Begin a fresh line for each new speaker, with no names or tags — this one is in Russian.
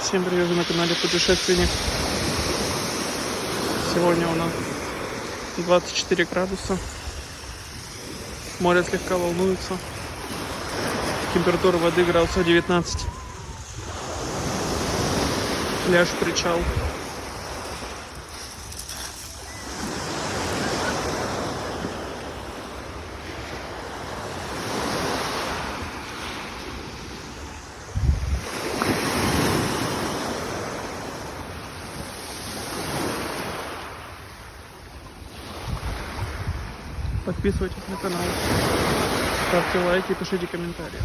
Всем привет, вы на канале Путешественник. Сегодня у нас 24 градуса. Море слегка волнуется. Температура воды градусов 19. Пляж, причал. Подписывайтесь на канал, ставьте лайки, пишите комментарии.